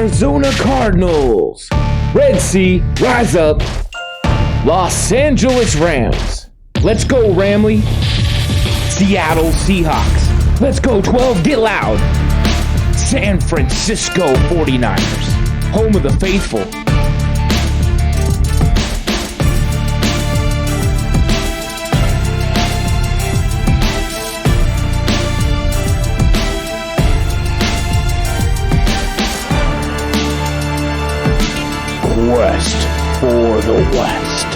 Arizona Cardinals. Red Sea, rise up. Los Angeles Rams. Let's go, Ramley. Seattle Seahawks. Let's go, 12, get loud. San Francisco 49ers. Home of the faithful. Quest for the West.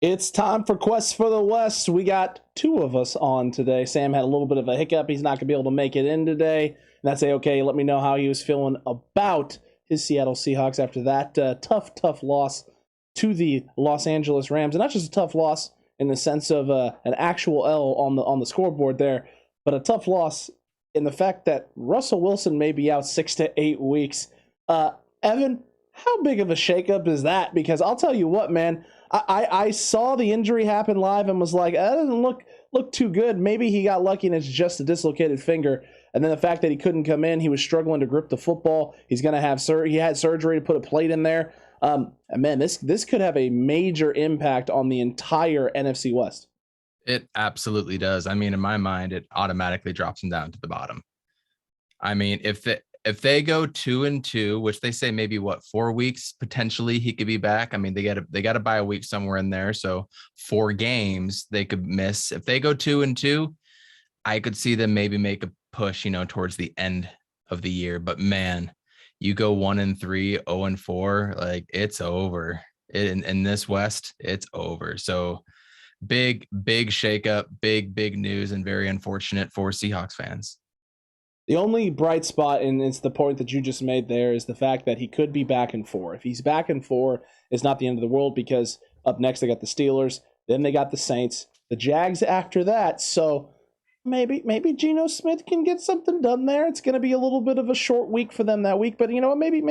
It's time for Quest for the West. We got two of us on today. Sam had a little bit of a hiccup. He's not going to be able to make it in today. And I'd say, okay, let me know how he was feeling about his Seattle Seahawks after that tough loss to the Los Angeles Rams. And not just a tough loss in the sense of an actual L on the scoreboard there, but a tough loss in the fact that Russell Wilson may be out 6 to 8 weeks. Evan, how big of a shakeup is that? Because I'll tell you what, man, I saw the injury happen live and was like, that doesn't look too good. Maybe he got lucky and it's just a dislocated finger. And then the fact that he couldn't come in, he was struggling to grip the football. He's going to have he had surgery to put a plate in there. And man, this could have a major impact on the entire NFC West. It absolutely does. I mean, in my mind, it automatically drops them down to the bottom. I mean, if they go 2-2, which they say maybe 4 weeks potentially he could be back. I mean, they got to buy a week somewhere in there, so 4 games they could miss. If they go 2-2, I could see them maybe make a push, towards the end of the year. But man, you go 1-3, 0-4, like it's over. In this West, it's over. So big shakeup, big news, and very unfortunate for Seahawks fans. The only bright spot, and it's the point that you just made there, is the fact that he could be back in 4. If he's back in 4, it's not the end of the world, because up next they got the Steelers, then they got the Saints, the Jags after that. So maybe Geno Smith can get something done there. It's going to be a little bit of a short week for them that week, but you know what? Maybe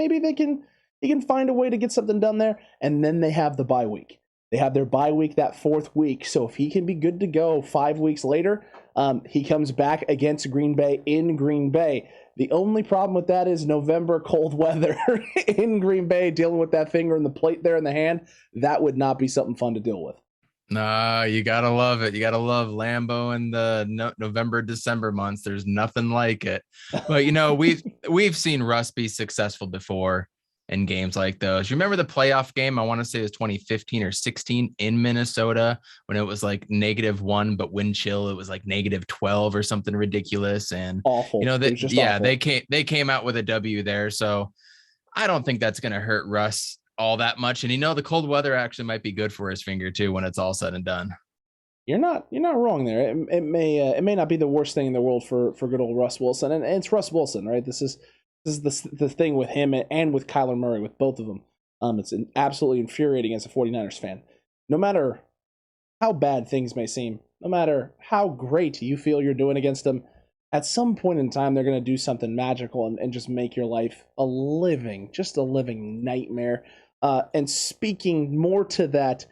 he can find a way to get something done there, and then they have the bye week. They have their bye week that 4th week. So if he can be good to go 5 weeks later, he comes back against Green Bay in Green Bay. The only problem with that is November cold weather in Green Bay, dealing with that finger and the plate there in the hand. That would not be something fun to deal with. No, you got to love it. You got to love Lambeau in the November, December months. There's nothing like it. But, we've seen Russ be successful before in games like those. You remember the playoff game? I want to say it was 2015 or 16 in Minnesota when it was like -1, but wind chill, it was like -12 or something ridiculous. And awful. Awful. They came out with a W there. So I don't think that's going to hurt Russ all that much. And the cold weather actually might be good for his finger too when it's all said and done. You're not wrong there. It may not be the worst thing in the world for good old Russ Wilson, and it's Russ Wilson, right? This is the thing with him and with Kyler Murray, with both of them. It's absolutely infuriating as a 49ers fan. No matter how bad things may seem, no matter how great you feel you're doing against them, at some point in time, they're going to do something magical and just make your life a living nightmare. And speaking more to that,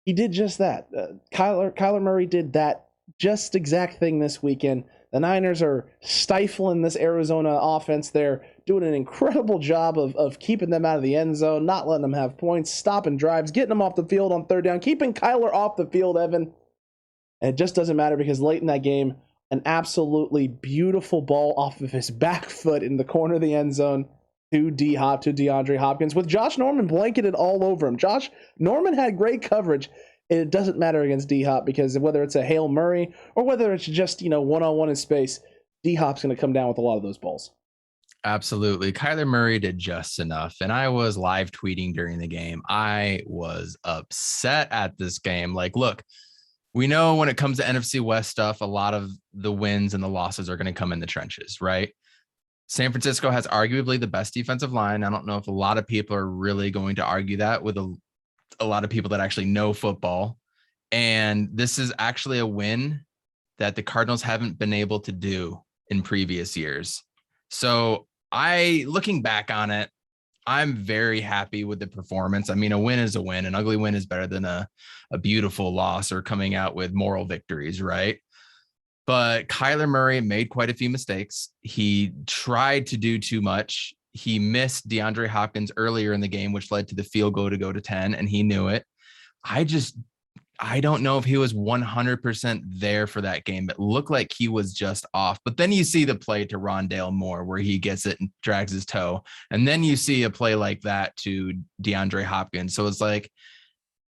he did just that. Kyler Murray did that just exact thing this weekend. The Niners are stifling this Arizona offense. They're doing an incredible job of keeping them out of the end zone, not letting them have points, stopping drives, getting them off the field on 3rd down, keeping Kyler off the field, Evan. And it just doesn't matter because late in that game, an absolutely beautiful ball off of his back foot in the corner of the end zone to DeAndre Hopkins, with Josh Norman blanketed all over him. Josh Norman had great coverage. It doesn't matter against D-Hop because whether it's a Hail Murray or whether it's just, one-on-one in space, D-Hop's going to come down with a lot of those balls. Absolutely. Kyler Murray did just enough. And I was live tweeting during the game. I was upset at this game. Like, look, we know when it comes to NFC West stuff, a lot of the wins and the losses are going to come in the trenches, right? San Francisco has arguably the best defensive line. I don't know if a lot of people are really going to argue that with a lot of people that actually know football. And this is actually a win that the Cardinals haven't been able to do in previous years. So looking back on it, I'm very happy with the performance. I mean, a win is a win. An ugly win is better than a beautiful loss or coming out with moral victories, right? But Kyler Murray made quite a few mistakes. He tried to do too much. He missed DeAndre Hopkins earlier in the game, which led to the field goal to go to 10, and he knew it. I don't know if he was 100% there for that game. It looked like he was just off. But then you see the play to Rondale Moore where he gets it and drags his toe. And then you see a play like that to DeAndre Hopkins. So it's like,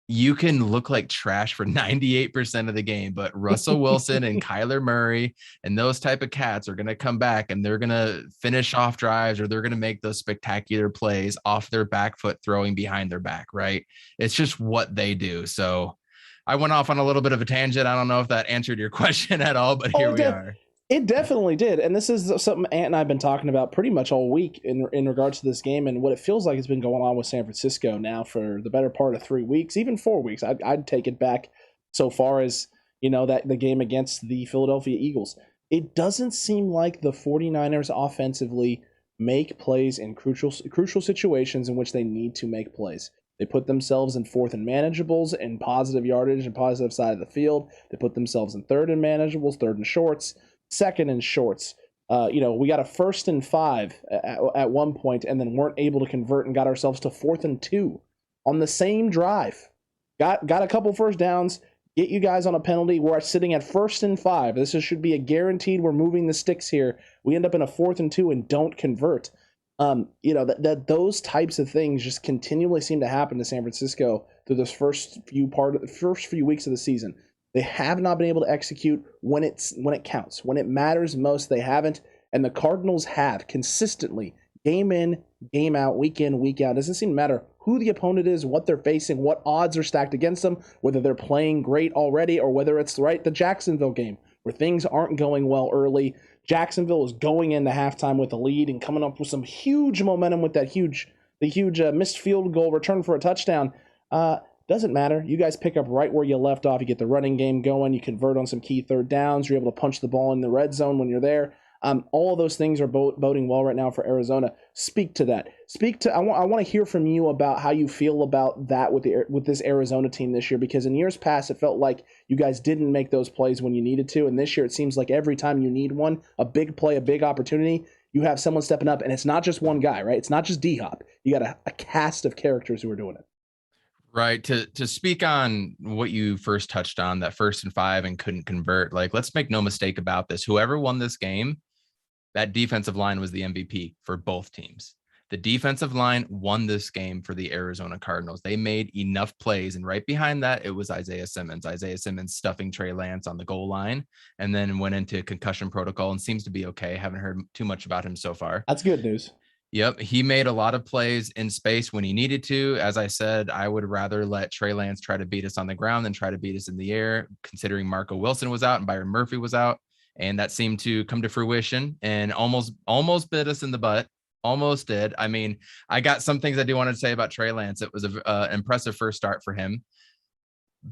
you can look like trash for 98% of the game, but Russell Wilson and Kyler Murray and those type of cats are going to come back and they're going to finish off drives, or they're going to make those spectacular plays off their back foot, throwing behind their back, right? It's just what they do. So I went off on a little bit of a tangent. I don't know if that answered your question at all, but here we are. It definitely did. And this is something Ant and I have been talking about pretty much all week in regards to this game and what it feels like has been going on with San Francisco now for the better part of 3 weeks, even 4 weeks. I'd take it back so far as, that the game against the Philadelphia Eagles. It doesn't seem like the 49ers offensively make plays in crucial situations in which they need to make plays. They put themselves in fourth and manageables and positive yardage and positive side of the field. They put themselves in third and manageables, third and shorts, second and shorts. We got a 1st and 5 at one point and then weren't able to convert and got ourselves to 4th and 2 on the same drive. Got a couple first downs, get you guys on a penalty. We're sitting at 1st and 5. This should be a guaranteed, we're moving the sticks here. We end up in a 4th and 2 and don't convert. That those types of things just continually seem to happen to San Francisco through this first few weeks of the season. They have not been able to execute when it counts. When it matters most, they haven't. And the Cardinals have consistently, game in, game out, week in, week out. It doesn't seem to matter who the opponent is, what they're facing, what odds are stacked against them, whether they're playing great already or whether it's the Jacksonville game where things aren't going well early. Jacksonville is going into halftime with a lead and coming up with some huge momentum with the huge missed field goal return for a touchdown. Doesn't matter. You guys pick up right where you left off. You get the running game going. You convert on some key third downs. You're able to punch the ball in the red zone when you're there. All of those things are boding well right now for Arizona. Speak to that. I want to hear from you about how you feel about that with this Arizona team this year, because in years past it felt like you guys didn't make those plays when you needed to, and this year it seems like every time you need one, a big play, a big opportunity, you have someone stepping up, and it's not just one guy, right? It's not just D-Hop. You got a cast of characters who are doing it. Right. To speak on what you first touched on, that 1st and 5 and couldn't convert, let's make no mistake about this. Whoever won this game, that defensive line was the MVP for both teams. The defensive line won this game for the Arizona Cardinals. They made enough plays, and right behind that, it was Isaiah Simmons stuffing Trey Lance on the goal line, and then went into concussion protocol and seems to be okay. Haven't heard too much about him so far. That's good news. Yep. He made a lot of plays in space when he needed to. As I said, I would rather let Trey Lance try to beat us on the ground than try to beat us in the air, considering Marco Wilson was out and Byron Murphy was out. And that seemed to come to fruition and almost bit us in the butt. Almost did. I mean, I got some things I do want to say about Trey Lance. It was an impressive first start for him.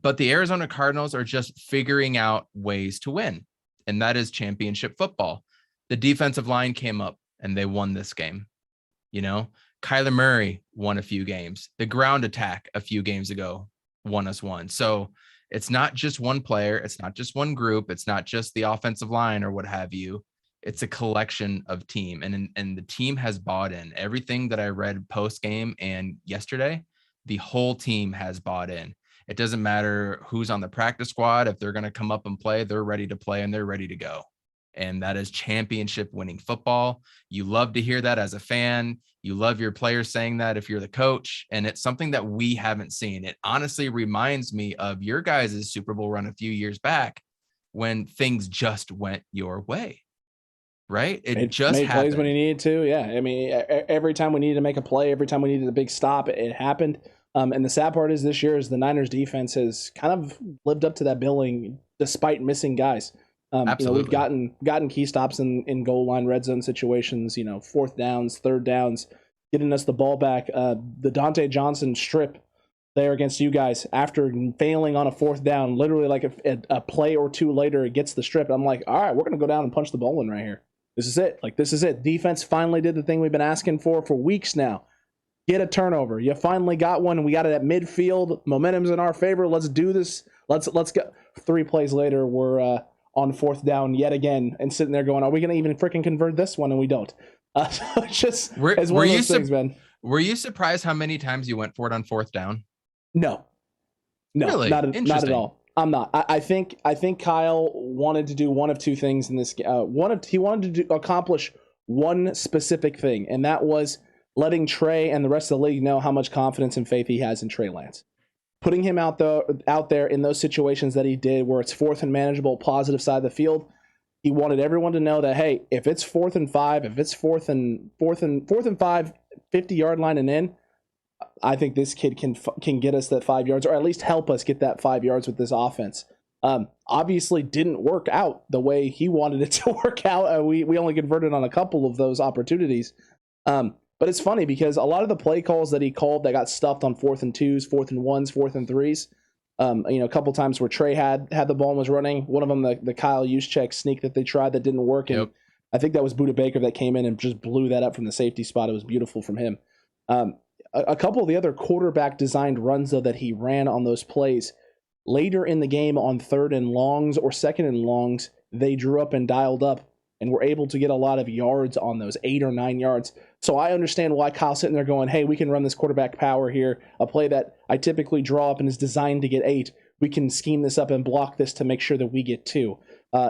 But the Arizona Cardinals are just figuring out ways to win, and that is championship football. The defensive line came up and they won this game. Kyler Murray won a few games. The ground attack a few games ago won us one. So it's not just one player. It's not just one group. It's not just the offensive line or what have you. It's a collection of team. And the team has bought in. Everything that I read post game and yesterday, the whole team has bought in. It doesn't matter who's on the practice squad. If they're going to come up and play, they're ready to play and they're ready to go. And that is championship winning football. You love to hear that as a fan. You love your players saying that if you're the coach. And it's something that we haven't seen. It honestly reminds me of your guys' Super Bowl run a few years back when things just went your way. Right? It just made happened. Plays when he needed to. Yeah. I mean, every time we needed to make a play, every time we needed a big stop, it happened. And the sad part is this year is the Niners defense has kind of lived up to that billing despite missing guys. Absolutely. We've gotten key stops in goal line, red zone situations, fourth downs, third downs, getting us the ball back. The Dante Johnson strip there against you guys after failing on a fourth down, literally like a play or two later, it gets the strip. I'm like, all right, we're going to go down and punch the ball in right here. This is it. This is it. Defense finally did the thing we've been asking for weeks now. get a turnover. You finally got one. We got it at midfield. Momentum's in our favor. Let's do this. Let's go. 3 plays later, we're on 4th down yet again and sitting there going, are we going to even freaking convert this one? And we don't. So it's just it's one of those things, man. Were you surprised how many times you went for it on 4th down? No, really? not at all. I'm not. I think Kyle wanted to do one of 2 things in this game. He wanted to accomplish one specific thing, and that was letting Trey and the rest of the league know how much confidence and faith he has in Trey Lance. Putting him out there in those situations that he did, where it's 4th and manageable, positive side of the field. He wanted everyone to know that, hey, if it's 4th and 5, if it's 4th and 5, 50-yard line and in, I think this kid can get us that 5 yards, or at least help us get that 5 yards with this offense. Obviously didn't work out the way he wanted it to work out. We only converted on a couple of those opportunities. But it's funny because a lot of the play calls that he called that got stuffed on 4th and 2s, 4th and 1s, 4th and 3s, a couple times where Trey had the ball and was running. One of them, the Kyle Juszczyk sneak that they tried that didn't work. And I think that was Budda Baker that came in and just blew that up from the safety spot. It was beautiful from him. A couple of the other quarterback designed runs, though, that he ran on those plays later in the game on 3rd and longs or 2nd and longs, they drew up and dialed up and were able to get a lot of yards on those, 8 or 9 yards. So I understand why Kyle's sitting there going, hey, we can run this quarterback power here, a play that I typically draw up and is designed to get 8. We can scheme this up and block this to make sure that we get 2.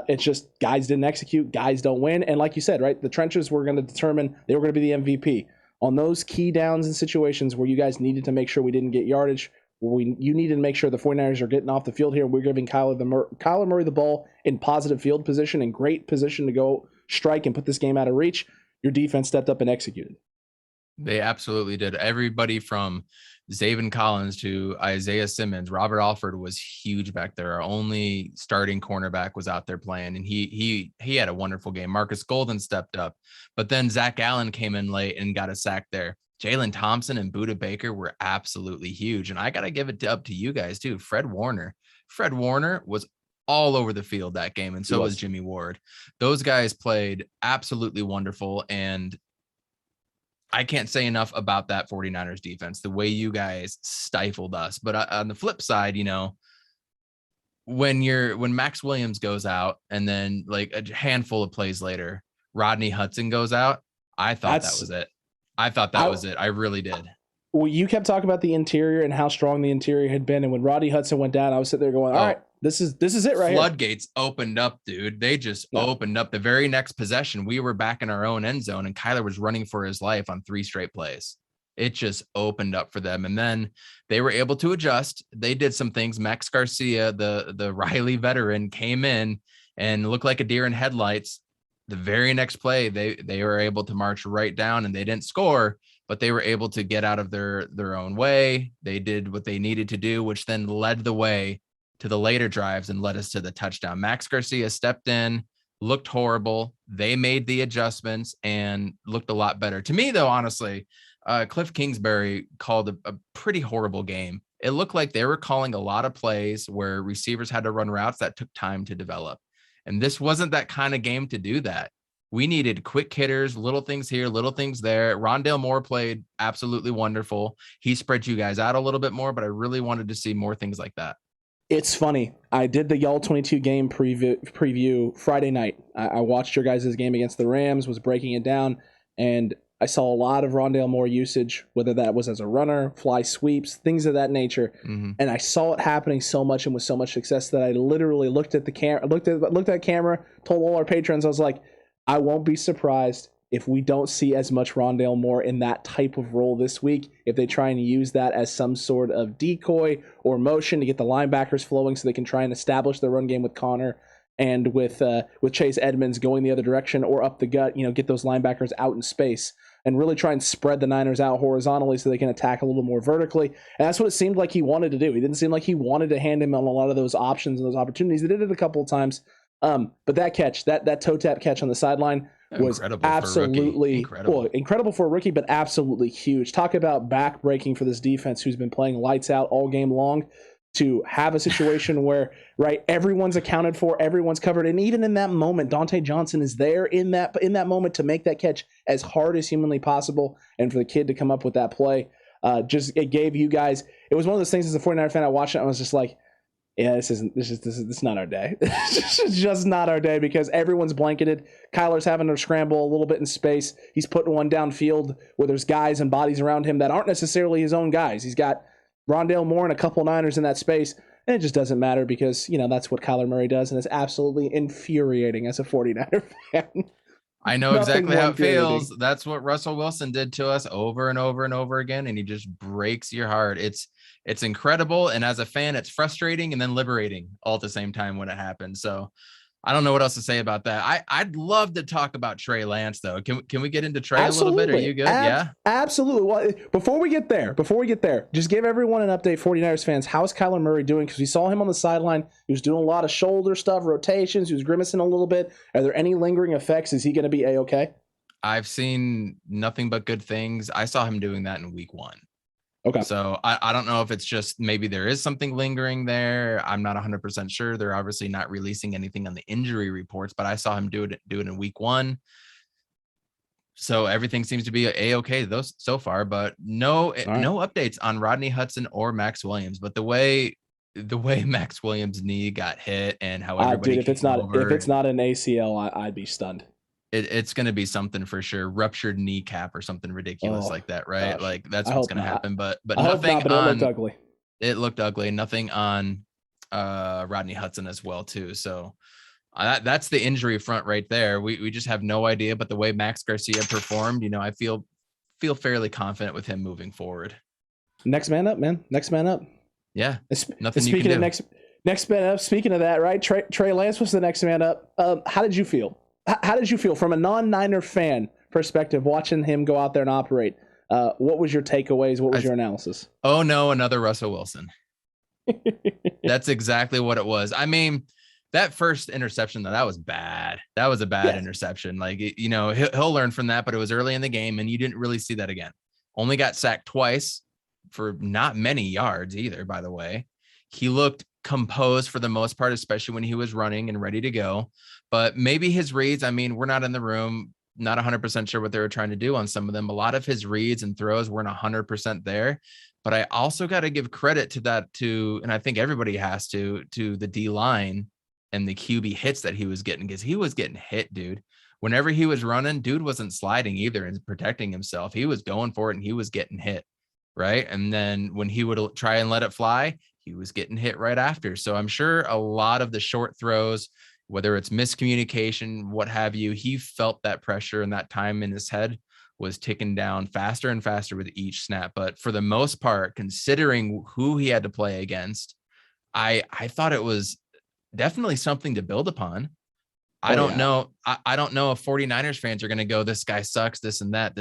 It's just guys didn't execute, guys don't win. And like you said, right, the trenches were going to determine they were going to be the MVP. On those key downs and situations where you guys needed to make sure we didn't get yardage, you needed to make sure the 49ers are getting off the field here. We're giving Kyler Murray the ball in positive field position and great position to go strike and put this game out of reach. Your defense stepped up and executed. They absolutely did. Everybody from Zaven Collins to Isaiah Simmons, Robert Alford was huge back there. Our only starting cornerback was out there playing, and he had a wonderful game. Marcus Golden stepped up, but then Zach Allen came in late and got a sack there. Jalen Thompson and Budda Baker were absolutely huge, and I got to give it up to you guys too. Fred Warner was all over the field that game, and so was Jimmy Ward. Those guys played absolutely wonderful, and I can't say enough about that 49ers defense, the way you guys stifled us. But on the flip side, when Max Williams goes out and then like a handful of plays later, Rodney Hudson goes out, I thought that was it. I really did. Well, you kept talking about the interior and how strong the interior had been. And when Rodney Hudson went down, I was sitting there going, all right, this is it right here. Floodgates opened up, dude. They just opened up. The very next possession, we were back in our own end zone, and Kyler was running for his life on 3 straight plays. It just opened up for them. And then they were able to adjust. They did some things. Max Garcia, the Riley veteran, came in and looked like a deer in headlights. The very next play, they were able to march right down, and they didn't score, but they were able to get out of their own way. They did what they needed to do, which then led the way to the later drives and led us to the touchdown. Max Garcia stepped in, looked horrible. They made the adjustments and looked a lot better. To me, though, honestly, Cliff Kingsbury called a pretty horrible game. It looked like they were calling a lot of plays where receivers had to run routes that took time to develop. And this wasn't that kind of game to do that. We needed quick hitters, little things here, little things there. Rondale Moore played absolutely wonderful. He spread you guys out a little bit more, but I really wanted to see more things like that. It's funny. I did the Y'all 22 game preview Friday night. I watched your guys' game against the Rams, was breaking it down, and I saw a lot of Rondale Moore usage, whether that was as a runner, fly sweeps, things of that nature. Mm-hmm. And I saw it happening so much and with so much success that I literally looked at the camera, looked at camera, told all our patrons, I was like, I won't be surprised if we don't see as much Rondale Moore in that type of role this week, if they try and use that as some sort of decoy or motion to get the linebackers flowing so they can try and establish their run game with Connor and with Chase Edmonds going the other direction or up the gut, get those linebackers out in space and really try and spread the Niners out horizontally so they can attack a little more vertically. And that's what it seemed like he wanted to do. He didn't seem like he wanted to hand him on a lot of those options and those opportunities. They did it a couple of times. But that catch, that toe tap catch on the sideline was absolutely incredible for a rookie, but absolutely huge. Talk about back breaking for this defense who's been playing lights out all game long. to have a situation where, right, everyone's accounted for, everyone's covered, and even in that moment, Dante Johnson is there in that moment to make that catch as hard as humanly possible, and for the kid to come up with that play, it gave you guys. It was one of those things as a 49er fan. I watched it, and I was just like, yeah, this is not our day. This is just not our day because everyone's blanketed. Kyler's having to scramble a little bit in space. He's putting one downfield where there's guys and bodies around him that aren't necessarily his own guys. He's got Rondale Moore and a couple Niners in that space, and it just doesn't matter because, that's what Kyler Murray does, and it's absolutely infuriating as a 49er fan. I know exactly how it feels. That's what Russell Wilson did to us over and over and over again, and he just breaks your heart. It's incredible, and as a fan, it's frustrating and then liberating all at the same time when it happens. So I don't know what else to say about that. I'd love to talk about Trey Lance, though. Can we get into Trey Absolutely. a little bit? Are you good? Yeah, absolutely. Well, before we get there, just give everyone an update, 49ers fans. How's Kyler Murray doing? Because we saw him on the sideline. He was doing a lot of shoulder stuff, rotations. He was grimacing a little bit. Are there any lingering effects? Is he going to be A-okay? I've seen nothing but good things. I saw him doing that in week 1. Okay. So I don't know if it's just maybe there is something lingering there. I'm not 100% sure. They're obviously not releasing anything on the injury reports, but I saw him do it in week 1. So everything seems to be A-okay so far, but no updates on Rodney Hudson or Max Williams. But the way Max Williams' knee got hit and how everybody if it's not an ACL, I'd be stunned. It's going to be something for sure. Ruptured kneecap or something ridiculous like that, right? Gosh. Like that's what's going to happen. But nothing on. It looked ugly. It looked ugly. Nothing on Rodney Hudson as well too. So that's the injury front right there. We just have no idea. But the way Max Garcia performed, I feel fairly confident with him moving forward. Next man up, man. Next man up. Yeah. Nothing speaking you can of do. next man up. Speaking of that, right? Trey Lance was the next man up. How did you feel? How did you feel from a non-Niner fan perspective watching him go out there and operate? What was your takeaways? What was your analysis? Oh, no, another Russell Wilson. That's exactly what it was. I mean, that first interception, though, that was bad. That was a bad interception. Like, he'll learn from that, but it was early in the game, and you didn't really see that again. Only got sacked twice for not many yards either, by the way. He looked composed for the most part, especially when he was running and ready to go. But maybe his reads, I mean, we're not in the room, not 100% sure what they were trying to do on some of them. A lot of his reads and throws weren't 100% there. But I also got to give credit to that, and I think everybody has to the D-line and the QB hits that he was getting, because he was getting hit, dude. Whenever he was running, dude wasn't sliding either and protecting himself. He was going for it and he was getting hit, right? And then when he would try and let it fly, he was getting hit right after. So I'm sure a lot of the short throws, whether it's miscommunication, what have you, he felt that pressure, and that time in his head was ticking down faster and faster with each snap. But for the most part, considering who he had to play against, I thought it was definitely something to build upon. I don't know if 49ers fans are going to go, this guy sucks, this and that.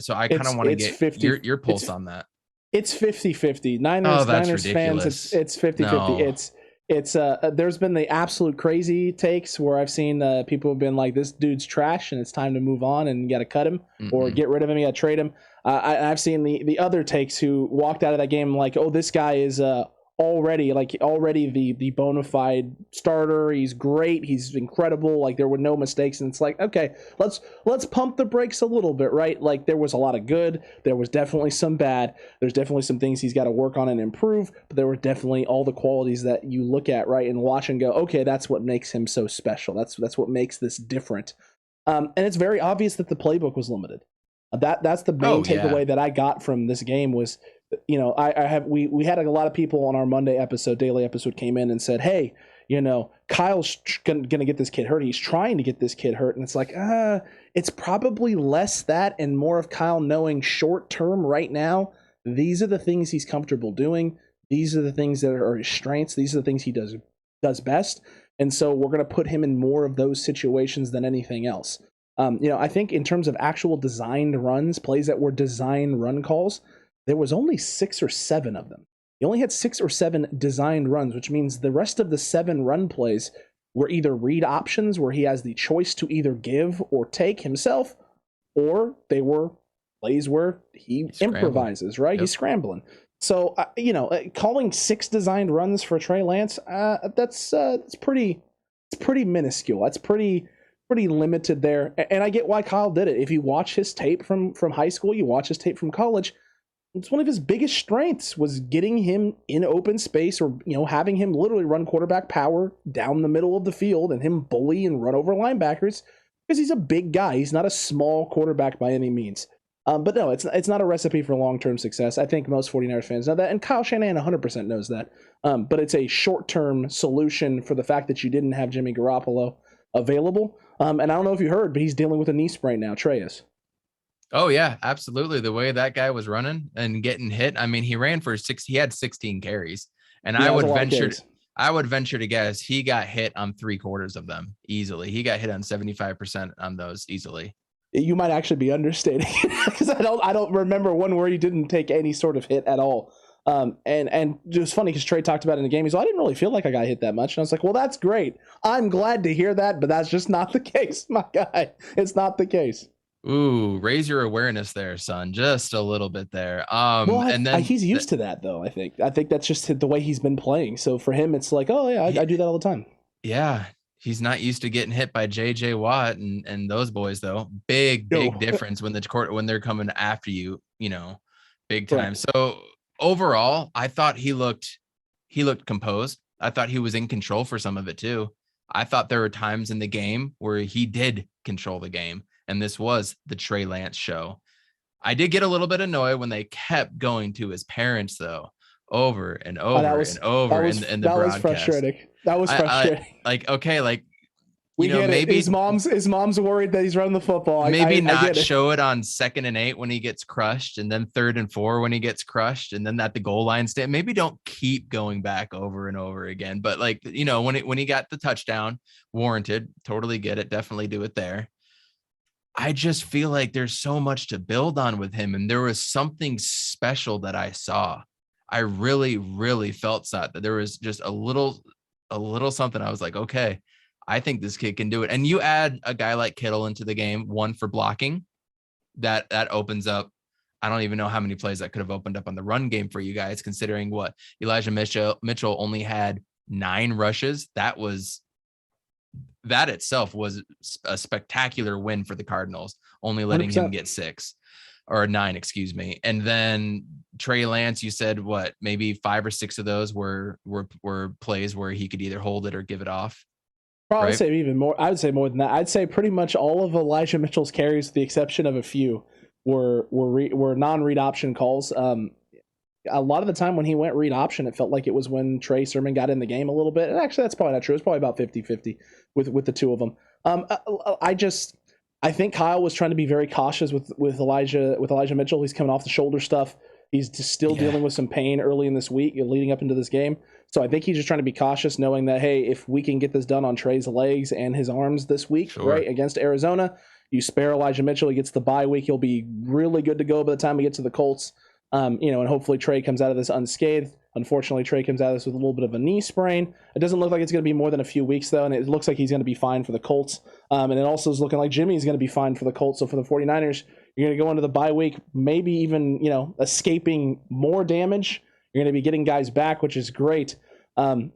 So I kind of want to get your pulse on that. It's 50-50. Niners fans, it's 50-50. No. It's there's been the absolute crazy takes where I've seen people have been like, this dude's trash and it's time to move on and you got to cut him or get rid of him. You got to trade him. I've seen the other takes who walked out of that game like, oh, this guy is already the bona fide starter. He's great. He's incredible. Like, there were no mistakes. And it's like, okay, let's pump the brakes a little bit, right? Like, there was a lot of good. There was definitely some bad. There's definitely some things he's got to work on and improve. But there were definitely all the qualities that you look at, right, and watch and go, okay, that's what makes him so special. That's what makes this different. And it's very obvious that the playbook was limited. That's the main takeaway that I got from this game was, we had a lot of people on our Monday daily episode came in and said, hey, Kyle's gonna get this kid hurt. He's trying to get this kid hurt. And it's like, it's probably less that and more of Kyle knowing short term right now, these are the things he's comfortable doing. These are the things that are his strengths. These are the things he does best. And so we're going to put him in more of those situations than anything else. I think in terms of actual designed runs, plays that were designed run calls, there was only 6 or 7 of them. He only had 6 or 7 designed runs, which means the rest of the 7 run plays were either read options where he has the choice to either give or take himself, or they were plays where he improvises, right? Yep. He's scrambling. So, calling 6 designed runs for Trey Lance, it's pretty minuscule. That's pretty limited there. And I get why Kyle did it. If you watch his tape from high school, you watch his tape from college, it's one of his biggest strengths was getting him in open space, or having him literally run quarterback power down the middle of the field and him bully and run over linebackers, because he's a big guy. He's not a small quarterback by any means. But no, it's not a recipe for long-term success. I think most 49ers fans know that, and Kyle Shanahan 100% knows that. But it's a short-term solution for the fact that you didn't have Jimmy Garoppolo available. And I don't know if you heard, but he's dealing with a knee sprain now, Trey is. Oh yeah, absolutely. The way that guy was running and getting hit, I mean, he had 16 carries, and I would venture to guess he got hit on 3/4 of them easily. He got hit on 75% on those easily. You might actually be understating, because I don't remember one where he didn't take any sort of hit at all. And it was funny because Trey talked about it in the game. He's like, I didn't really feel like I got hit that much. And I was like, well, that's great. I'm glad to hear that, but that's just not the case, my guy. It's not the case. Ooh, raise your awareness there, son. Just a little bit there. And then he's used to that, though. I think that's just the way he's been playing. So for him, it's like, oh yeah, I do that all the time. Yeah. He's not used to getting hit by JJ Watt and those boys, though. Big difference when they're coming after you, big time. Right. So overall, I thought he looked composed. I thought he was in control for some of it too. I thought there were times in the game where he did control the game, and this was the Trey Lance show. I did get a little bit annoyed when they kept going to his parents, though, over and over and over in the broadcast. That was frustrating. That was frustrating. Maybe his mom's worried that he's running the football. Not show it on 2nd and 8 when he gets crushed, and then 3rd and 4 when he gets crushed, and then at the goal line stand. Maybe don't keep going back over and over again. But when he got the touchdown, warranted, totally get it, definitely do it there. I just feel like there's so much to build on with him, and there was something special that I saw. I really, really felt that there was just a little something. I was like, okay, I think this kid can do it. And you add a guy like Kittle into the game, one for blocking, that opens up. I don't even know how many plays that could have opened up on the run game for you guys, considering what Elijah Mitchell only had 9 rushes. That itself was a spectacular win for the Cardinals, only letting 100%. Him get 6 or 9, excuse me. And then Trey Lance, you said what, maybe 5 or 6 of those were plays where he could either hold it or give it off. Probably right? Say even more. I would say more than that. I'd say pretty much all of Elijah Mitchell's carries, with the exception of a few, were non-read option calls. A lot of the time when he went read option, it felt like it was when Trey Sermon got in the game a little bit. And actually, that's probably not true. It's probably about 50-50 with the two of them. I think Kyle was trying to be very cautious with Elijah Mitchell. He's coming off the shoulder stuff. He's still dealing with some pain early in this week, leading up into this game. So I think he's just trying to be cautious, knowing that, hey, if we can get this done on Trey's legs and his arms this week, right, against Arizona, you spare Elijah Mitchell. He gets the bye week. He'll be really good to go by the time we get to the Colts. And hopefully Trey comes out of this unscathed. Unfortunately, Trey comes out of this with a little bit of a knee sprain. It doesn't look like it's going to be more than a few weeks, though, and it looks like he's going to be fine for the Colts. And it also is looking like Jimmy's going to be fine for the Colts. So for the 49ers, you're going to go into the bye week, maybe even, escaping more damage. You're going to be getting guys back, which is great. And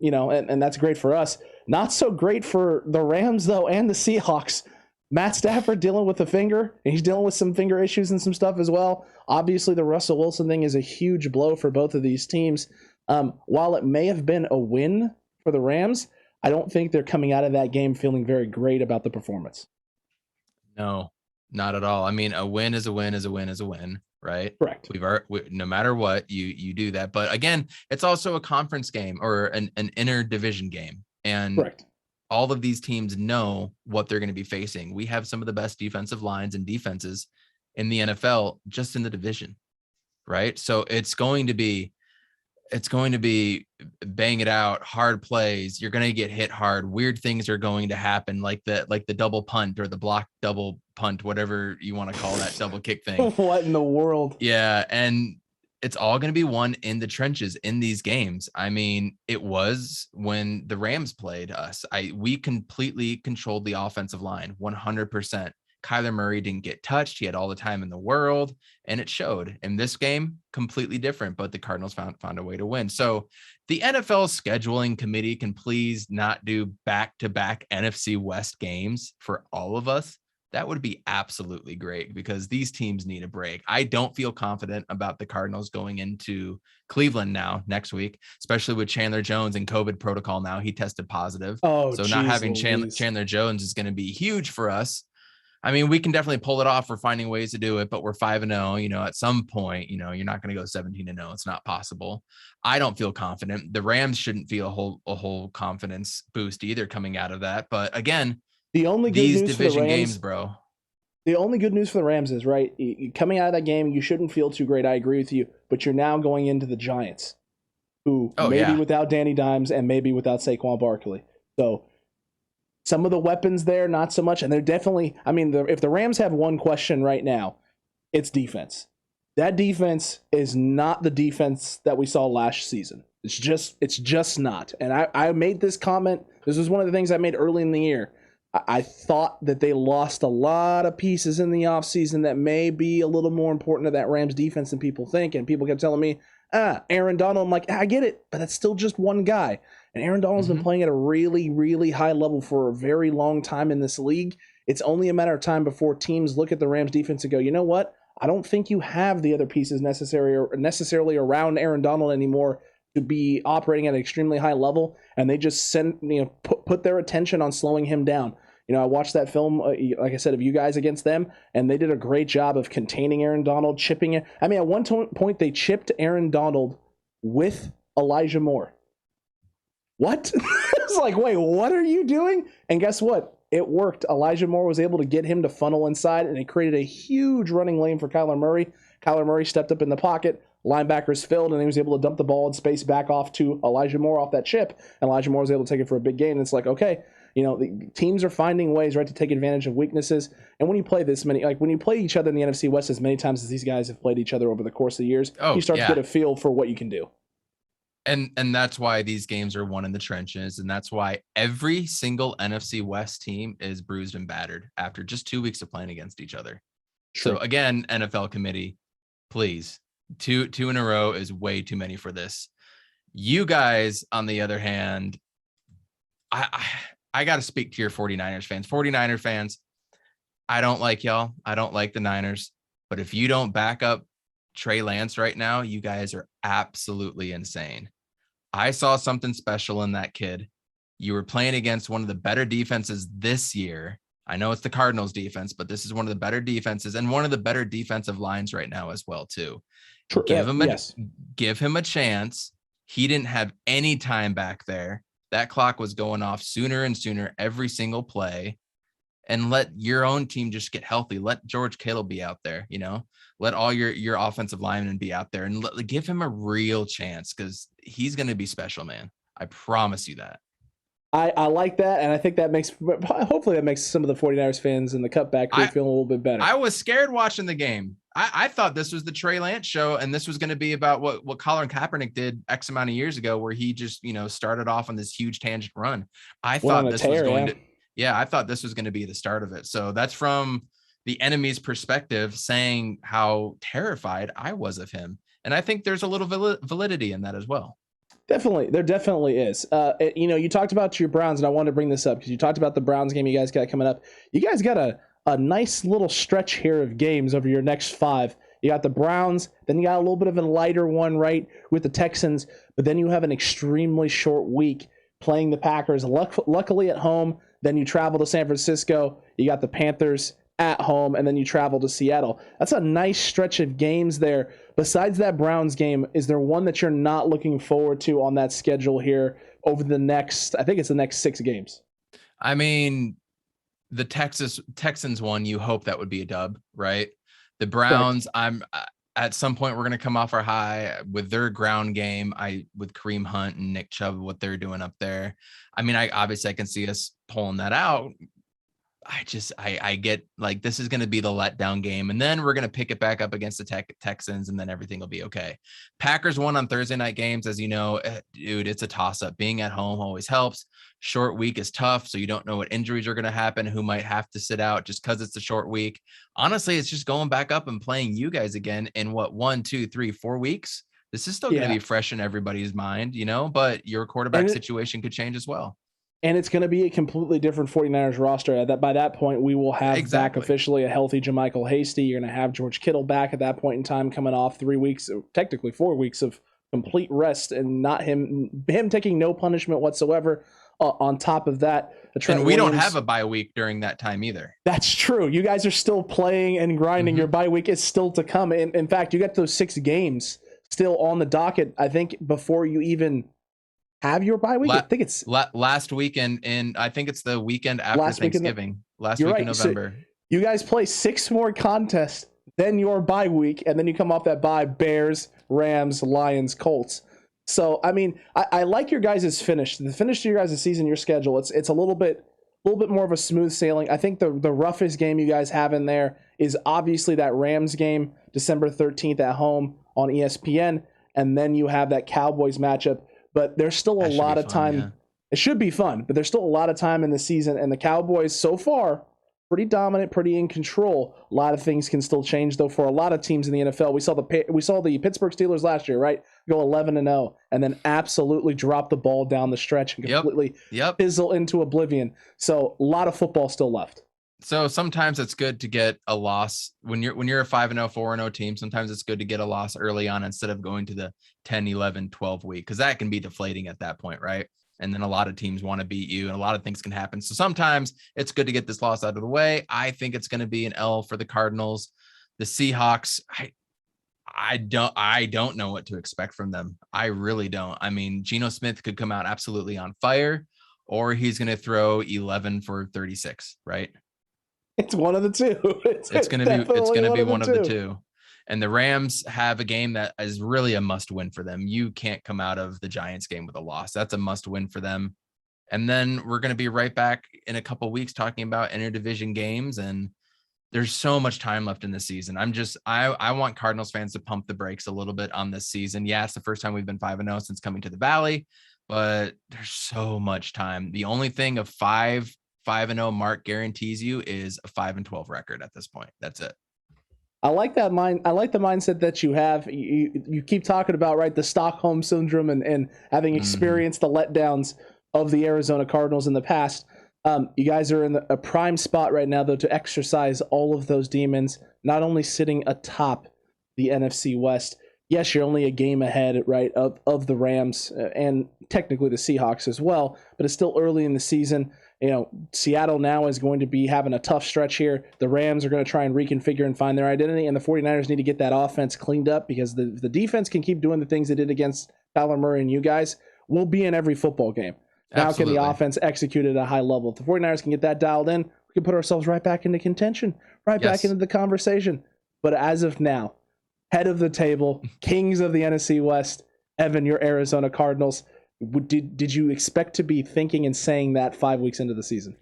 that's great for us. Not so great for the Rams, though, and the Seahawks. Matt Stafford dealing with a finger, and he's dealing with some finger issues and some stuff as well. Obviously, the Russell Wilson thing is a huge blow for both of these teams. While it may have been a win for the Rams, I don't think they're coming out of that game feeling very great about the performance. No, not at all. I mean, a win is a win is a win is a win, right? Correct. No matter what, you do that. But again, it's also a conference game or an interdivision game. And correct. All of these teams know what they're going to be facing. We have some of the best defensive lines and defenses in the NFL just in the division, right? So it's going to be bang it out, hard plays. You're going to get hit hard. Weird things are going to happen, like the double punt or the block double punt, whatever you want to call that double kick thing. What in the world? Yeah, and it's all going to be won in the trenches in these games. I mean, it was when the Rams played us. We completely controlled the offensive line 100%. Kyler Murray didn't get touched. He had all the time in the world, and it showed. In this game, completely different, but the Cardinals found a way to win. So the NFL scheduling committee can please not do back-to-back NFC West games for all of us. That would be absolutely great because these teams need a break. I don't feel confident about the Cardinals going into Cleveland now next week, especially with Chandler Jones and COVID protocol. Now he tested positive. Oh, so geez, not having Louise. Chandler Jones is going to be huge for us. I mean, we can definitely pull it off. We're finding ways to do it, but we're 5-0, you know, at some point, you know, you're not going to go 17-0. It's not possible. I don't feel confident. The Rams shouldn't feel a whole confidence boost either coming out of that. But again, the only good these news division for the Rams, games, bro. The only good news for the Rams is, right, coming out of that game, you shouldn't feel too great. I agree with you, but you're now going into the Giants, who maybe without Danny Dimes and maybe without Saquon Barkley. So some of the weapons there, not so much. And they're definitely, I mean, if the Rams have one question right now, it's defense. That defense is not the defense that we saw last season. It's just not. And I made this comment. This was one of the things I made early in the year. I thought that they lost a lot of pieces in the offseason that may be a little more important to that Rams defense than people think. And people kept telling me, Aaron Donald. I'm like, I get it, but that's still just one guy. And Aaron Donald's been playing at a really, really high level for a very long time in this league. It's only a matter of time before teams look at the Rams defense and go, you know what? I don't think you have the other pieces necessarily around Aaron Donald anymore to be operating at an extremely high level, and they just put their attention on slowing him down. You know, I watched that film, like I said, of you guys against them, and they did a great job of containing Aaron Donald, chipping it. I mean, at one point, they chipped Aaron Donald with Elijah Moore. What? It's like, wait, what are you doing? And guess what? It worked. Elijah Moore was able to get him to funnel inside, and it created a huge running lane for Kyler Murray. Kyler Murray stepped up in the pocket. Linebackers filled, and he was able to dump the ball in space back off to Elijah Moore off that chip. And Elijah Moore was able to take it for a big gain. And it's like, okay, you know, the teams are finding ways, right, to take advantage of weaknesses. And when you play this many, like when you play each other in the NFC West as many times as these guys have played each other over the course of the years, you start to get a feel for what you can do. And that's why these games are won in the trenches. And that's why every single NFC West team is bruised and battered after just 2 weeks of playing against each other. True. So again, NFL committee, please. Two in a row is way too many for this. You guys, on the other hand, I got to speak to your 49ers fans. 49er fans, I don't like y'all. I don't like the Niners. But if you don't back up Trey Lance right now, you guys are absolutely insane. I saw something special in that kid. You were playing against one of the better defenses this year. I know it's the Cardinals defense, but this is one of the better defenses and one of the better defensive lines right now as well, too. Give him a chance. He didn't have any time back there. That clock was going off sooner and sooner every single play. And let your own team just get healthy. Let George Kittle be out there, you know. Let all your offensive linemen be out there and give him a real chance because he's going to be special, man. I promise you that. I like that, and I think that hopefully that makes some of the 49ers fans in the cutback crew feel a little bit better. I was scared watching the game. I thought this was the Trey Lance show, and this was going to be about what Colin Kaepernick did X amount of years ago, where he just, you know, started off on this huge tangent run. I thought this was going to be the start of it. So that's from the enemy's perspective, saying how terrified I was of him. And I think there's a little validity in that as well. Definitely. There definitely is. You know, you talked about your Browns, and I wanted to bring this up because you talked about the Browns game you guys got coming up. You guys got a nice little stretch here of games over your next 5. You got the Browns, then you got a little bit of a lighter one, right, with the Texans, but then you have an extremely short week playing the Packers, luckily at home. Then you travel to San Francisco. You got the Panthers at home, and then you travel to Seattle. That's a nice stretch of games there. Besides that Browns game, is there one that you're not looking forward to on that schedule here over the next, I think it's the next 6 games? I mean, the Texans one, you hope that would be a dub, right? The Browns, at some point we're going to come off our high with their ground game. With Kareem Hunt and Nick Chubb, what they're doing up there. I mean, I can see us pulling that out. I get like, this is going to be the letdown game. And then we're going to pick it back up against the Texans, and then everything will be okay. Packers won on Thursday night games. As you know, dude, it's a toss up. Being at home always helps. Short week is tough. So you don't know what injuries are going to happen, who might have to sit out just because it's a short week. Honestly, it's just going back up and playing you guys again in what, 1, 2, 3, 4 weeks. This is still going to be fresh in everybody's mind, but your quarterback situation could change as well. And it's going to be a completely different 49ers roster. By that point, we will have back officially a healthy JaMychal Hasty. You're going to have George Kittle back at that point in time, coming off 3 weeks, technically 4 weeks of complete rest, and not him taking no punishment whatsoever. On top of that, and we don't have a bye week during that time either. That's true. You guys are still playing and grinding. Your bye week is still to come. In fact, you got those 6 games still on the docket, I think, before you even have your bye week. I think it's last weekend, and I think it's the weekend after Thanksgiving. Last week in November. So you guys play 6 more contests than your bye week, and then you come off that bye: Bears, Rams, Lions, Colts. So I mean, I like your guys' finish. The finish to your guys' season, your schedule. It's a little bit more of a smooth sailing. I think the roughest game you guys have in there is obviously that Rams game, December 13th at home on ESPN, and then you have that Cowboys matchup. But there's still a lot of time. Yeah. It should be fun, but there's still a lot of time in the season. And the Cowboys, so far, pretty dominant, pretty in control. A lot of things can still change, though, for a lot of teams in the NFL. We saw the Pittsburgh Steelers last year, right? Go 11-0, and then absolutely drop the ball down the stretch and completely fizzle into oblivion. So a lot of football still left. So sometimes it's good to get a loss when you're a 5-0, 4-0 team. Sometimes it's good to get a loss early on instead of going to the 10, 11, 12 week, because that can be deflating at that point, right? And then a lot of teams want to beat you, and a lot of things can happen. So sometimes it's good to get this loss out of the way. I think it's going to be an L for the Cardinals. The Seahawks, I don't know what to expect from them. I really don't. I mean, Geno Smith could come out absolutely on fire, or he's going to throw 11 for 36, right? It's one of the two. It's going to be one of the two. And the Rams have a game that is really a must win for them. You can't come out of the Giants game with a loss. That's a must win for them. And then we're going to be right back in a couple of weeks talking about interdivision games. And there's so much time left in the season. I want Cardinals fans to pump the brakes a little bit on this season. Yeah, it's the first time we've been 5-0 since coming to the Valley, but there's so much time. The only thing a 5-0 mark guarantees you is a 5-12 record at this point. That's it. I like that I like the mindset that you have. You keep talking about, right, the Stockholm syndrome and having experienced the letdowns of the Arizona Cardinals in the past. You guys are in a prime spot right now, though, to exercise all of those demons, not only sitting atop the NFC West. Yes, you're only a game ahead, right, of the Rams and technically the Seahawks as well, but it's still early in the season. Seattle now is going to be having a tough stretch here. The Rams are going to try and reconfigure and find their identity, and the 49ers need to get that offense cleaned up, because the defense can keep doing the things they did against Kyler Murray and you guys. We'll be in every football game. Now Absolutely. Can the offense execute at a high level? If the 49ers can get that dialed in, we can put ourselves right back into contention, back into the conversation. But as of now, head of the table, kings of the NFC West, Evan, your Arizona Cardinals. Did you expect to be thinking and saying that 5 weeks into the season?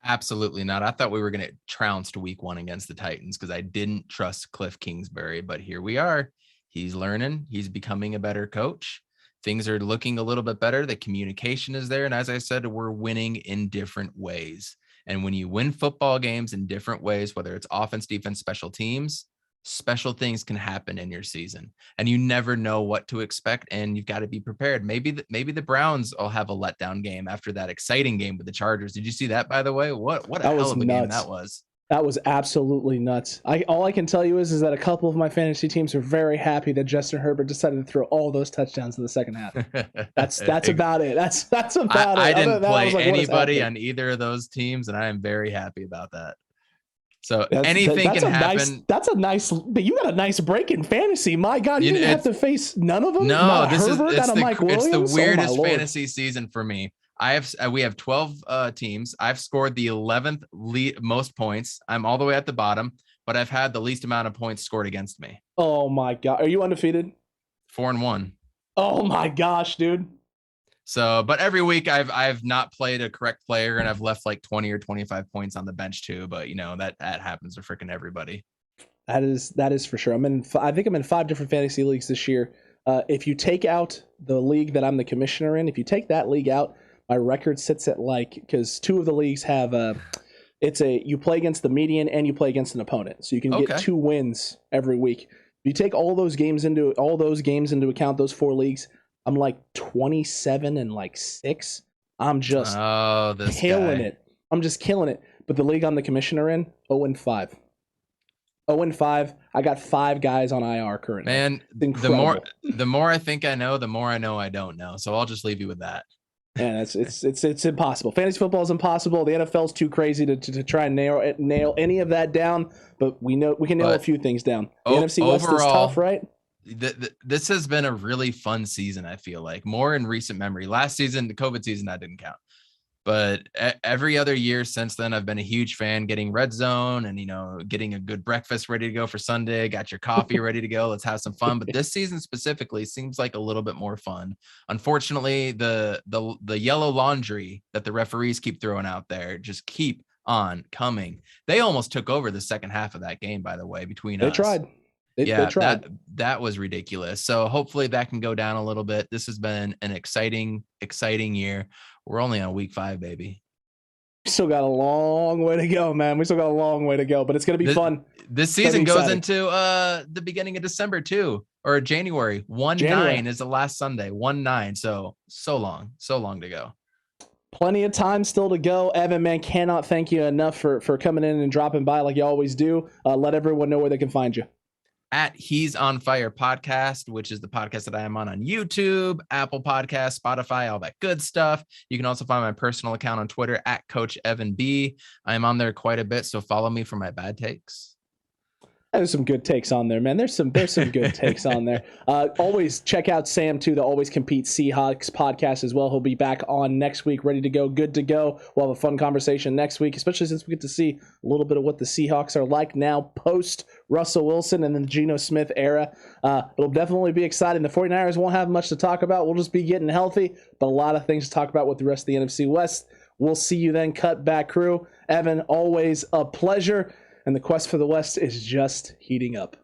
Absolutely not. I thought we were going to trounce week 1 against the Titans because I didn't trust Cliff Kingsbury, but here we are. He's learning. He's becoming a better coach. Things are looking a little bit better. The communication is there. And as I said, we're winning in different ways. And when you win football games in different ways, whether it's offense, defense, special teams, special things can happen in your season, and you never know what to expect, and you've got to be prepared. Maybe the Browns will have a letdown game after that exciting game with the Chargers. Did you see that, by the way? What a hell of a game that was. That was absolutely nuts. All I can tell you is that a couple of my fantasy teams are very happy that Justin Herbert decided to throw all those touchdowns in the second half. That's about it. That's about it. I didn't play anybody on either of those teams, and I am very happy about that. So anything can happen. But you got a nice break in fantasy. My God, you didn't have to face none of them. No, it's the weirdest fantasy season for me. We have 12 teams. I've scored the 11th most points. I'm all the way at the bottom, but I've had the least amount of points scored against me. Oh my God, are you undefeated? 4-1. Oh my gosh, dude. So, but every week I've not played a correct player and I've left like 20 or 25 points on the bench too. But that happens to freaking everybody. That is for sure. I think I'm in 5 different fantasy leagues this year. If you take out the league that I'm the commissioner in, if you take that league out, my record sits at because 2 of the leagues have you play against the median and you play against an opponent, so you can get 2 wins every week. If you take all those games into account, those 4 leagues, I'm like 27 and like 6. I'm just killing it. I'm just killing it. But the league I'm the commissioner in, 0-5. 0-5. I got 5 guys on IR currently. Man, the more I think I know, the more I know I don't know. So I'll just leave you with that. And it's impossible. Fantasy football is impossible. The NFL's too crazy to try and nail any of that down. But we can nail a few things down. The NFC West is tough, right? This has been a really fun season. I feel like more in recent memory. Last season, the COVID season, that didn't count. But every other year since then, I've been a huge fan. Getting Red Zone and getting a good breakfast ready to go for Sunday. Got your coffee ready to go. Let's have some fun. But this season specifically seems like a little bit more fun. Unfortunately, the yellow laundry that the referees keep throwing out there just keep on coming. They almost took over the second half of that game. By the way, between us, they tried. That was ridiculous. So hopefully that can go down a little bit. This has been an exciting year. We're only on week 5, baby. We still got a long way to go, man. We still got a long way to go, but it's going to be fun. This season goes into the beginning of December too, or January. 1/9 is the last Sunday. 1/9. So long to go. Plenty of time still to go. Evan, man, cannot thank you enough for coming in and dropping by like you always do. Let everyone know where they can find you. At He's on Fire Podcast, which is the podcast that I am on YouTube, Apple Podcasts, Spotify, all that good stuff. You can also find my personal account on Twitter at Coach Evan B. I am on there quite a bit, so follow me for my bad takes. There's some good takes on there, man. There's some good takes on there. Always check out Sam too, the Always Compete Seahawks podcast as well. He'll be back on next week, ready to go, good to go. We'll have a fun conversation next week, especially since we get to see a little bit of what the Seahawks are like now post Russell Wilson and then the Geno Smith era. It'll definitely be exciting. The 49ers won't have much to talk about. We'll just be getting healthy, but a lot of things to talk about with the rest of the NFC West. We'll see you then, Cutback crew. Evan, always a pleasure. And the quest for the West is just heating up.